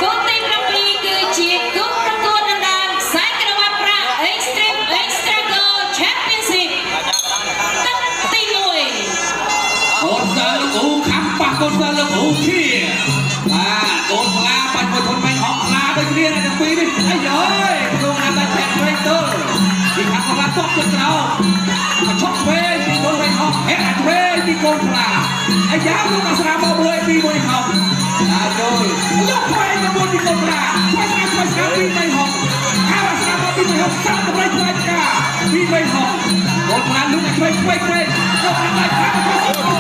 គូទី7គឺជាគូប្រកួតដណ្ដើមខ្សែក្រវ៉ាត់ប្រាក់ Extreme Extra Gold Championship ទឹកទី1កូនសិលលោកគ្រូខំប៉ះកូនសិលលោកគ្រូធៀបាទកូនខ្លាបាច់មកធនមិនហងខ្លាដូចគ្នាណាទាំងពីរនេះអីយើយក្នុងណាតែតែព្រៃទល់ពីខាងខ្លាតបទៅក្រោមឈប់វេពីកូនមិនហងហេតុវេពីកូនខ្លាអាយ៉ាលោកអាស្រាមកមួយពីមួយហងដល់យល់លោកខ្វែងទៅមួយពីកូនខ្លាខ្វែងពីមិនហងអាស្រាមកពីមិនហងសាប់ទៅខ្វែងការពីមិនហងកូនខ្លាលោកខ្វែងលោកអាចខ្លា